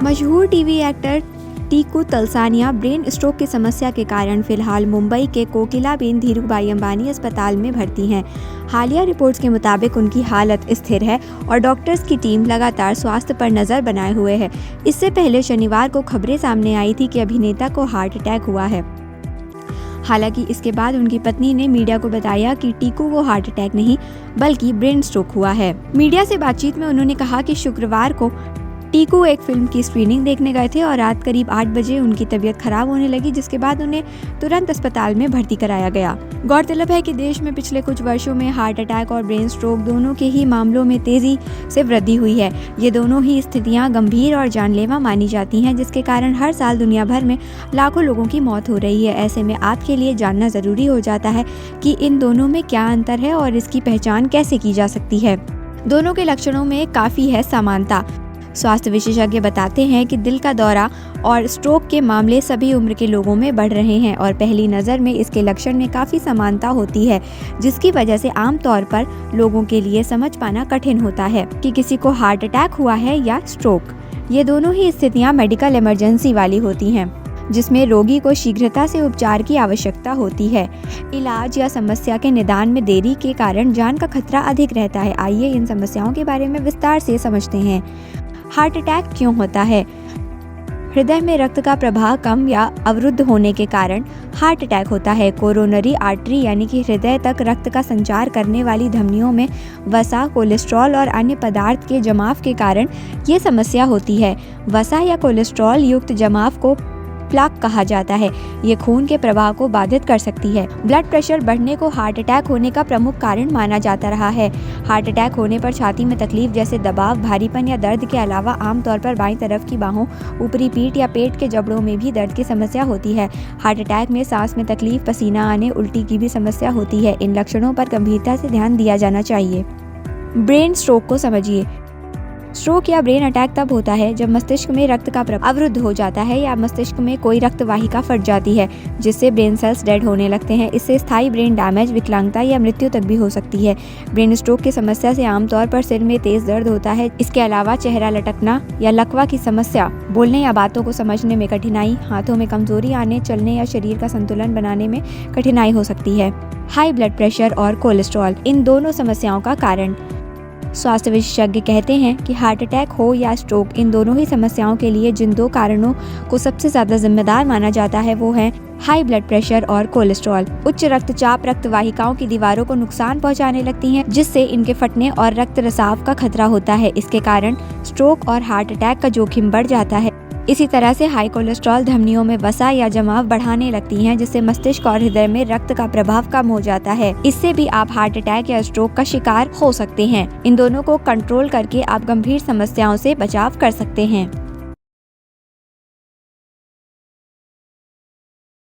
मशहूर TV actor Tiku Talsania brain stroke की समस्या के कारण फिलहाल मुंबई के कोकिलाबेन धीरूभाई अंबानी अस्पताल में भर्ती हैं। हालिया रिपोर्ट्स के मुताबिक उनकी हालत स्थिर है और डॉक्टर्स की टीम लगातार स्वास्थ्य पर नजर बनाए हुए है। इससे पहले शनिवार को खबरें सामने आई थी कि अभिनेता को हार्ट अटैक हुआ है। हालांकि इसके बाद उनकी पत्नी ने मीडिया को बताया कि टीकू को हार्ट अटैक नहीं बल्कि ब्रेन स्ट्रोक हुआ है। मीडिया से बातचीत में उन्होंने कहा कि शुक्रवार को टीकू एक फिल्म की स्क्रीनिंग देखने गए थे और रात करीब 8 बजे उनकी तबीयत खराब होने लगी, जिसके बाद उन्हें तुरंत अस्पताल में भर्ती कराया गया। गौरतलब है कि देश में पिछले कुछ वर्षों में हार्ट अटैक और ब्रेन स्ट्रोक दोनों के ही मामलों में तेजी से वृद्धि हुई है। ये दोनों ही स्थितियां गंभीर और जानलेवा मानी जाती हैं, जिसके कारण हर साल दुनिया भर में लाखों लोगों की मौत हो रही है। ऐसे में आपके लिए जानना जरूरी हो जाता है कि इन दोनों में क्या अंतर है और इसकी पहचान कैसे की जा सकती है। दोनों के लक्षणों में काफी है समानता। स्वास्थ्य विशेषज्ञ बताते हैं कि दिल का दौरा और स्ट्रोक के मामले सभी उम्र के लोगों में बढ़ रहे हैं और पहली नज़र में इसके लक्षण में काफ़ी समानता होती है, जिसकी वजह से आमतौर पर लोगों के लिए समझ पाना कठिन होता है कि किसी को हार्ट अटैक हुआ है या स्ट्रोक। ये दोनों ही स्थितियां मेडिकल इमरजेंसी वाली होती हैं, जिसमें रोगी को शीघ्रता से उपचार की आवश्यकता होती है। इलाज या समस्या के निदान में देरी के कारण जान का खतरा अधिक रहता है। आइए इन समस्याओं के बारे में विस्तार से समझते हैं। हार्ट अटैक क्यों होता है? हृदय में रक्त का प्रवाह कम या अवरुद्ध होने के कारण हार्ट अटैक होता है। कोरोनरी आर्टरी यानी कि हृदय तक रक्त का संचार करने वाली धमनियों में वसा, कोलेस्ट्रॉल और अन्य पदार्थ के जमाव के कारण ये समस्या होती है। वसा या कोलेस्ट्रॉल युक्त जमाव को प्लाक कहा जाता है। ये खून के प्रवाह को बाधित कर सकती है। ब्लड प्रेशर बढ़ने को हार्ट अटैक होने का प्रमुख कारण माना जाता रहा है। हार्ट अटैक होने पर छाती में तकलीफ जैसे दबाव, भारीपन या दर्द के अलावा आमतौर पर बाईं तरफ की बाहों, ऊपरी पीठ या पेट के जबड़ों में भी दर्द की समस्या होती है। हार्ट अटैक में सांस में तकलीफ, पसीना आने, उल्टी की भी समस्या होती है। इन लक्षणों पर गंभीरता से ध्यान दिया जाना चाहिए। ब्रेन स्ट्रोक को समझिए। स्ट्रोक या ब्रेन अटैक तब होता है जब मस्तिष्क में रक्त का प्रवाह अवरुद्ध हो जाता है या मस्तिष्क में कोई रक्त वाहिका फट जाती है, जिससे ब्रेन सेल्स डेड होने लगते हैं। इससे स्थायी ब्रेन डैमेज, विकलांगता या मृत्यु तक भी हो सकती है। ब्रेन स्ट्रोक की समस्या से आमतौर पर सिर में तेज दर्द होता है। इसके अलावा चेहरा लटकना या लकवा की समस्या, बोलने या बातों को समझने में कठिनाई, हाथों में कमजोरी आने, चलने या शरीर का संतुलन बनाने में कठिनाई हो सकती है। हाई ब्लड प्रेशर और कोलेस्ट्रॉल इन दोनों समस्याओं का कारण। स्वास्थ्य विशेषज्ञ कहते हैं कि हार्ट अटैक हो या स्ट्रोक, इन दोनों ही समस्याओं के लिए जिन दो कारणों को सबसे ज्यादा जिम्मेदार माना जाता है वो हैं हाई ब्लड प्रेशर और कोलेस्ट्रॉल। उच्च रक्तचाप रक्त वाहिकाओं की दीवारों को नुकसान पहुंचाने लगती हैं, जिससे इनके फटने और रक्त रिसाव का खतरा होता है। इसके कारण स्ट्रोक और हार्ट अटैक का जोखिम बढ़ जाता है। इसी तरह से हाई कोलेस्ट्रॉल धमनियों में वसा या जमाव बढ़ाने लगती हैं, जिससे मस्तिष्क और हृदय में रक्त का प्रभाव कम हो जाता है। इससे भी आप हार्ट अटैक या स्ट्रोक का शिकार हो सकते हैं। इन दोनों को कंट्रोल करके आप गंभीर समस्याओं से बचाव कर सकते हैं।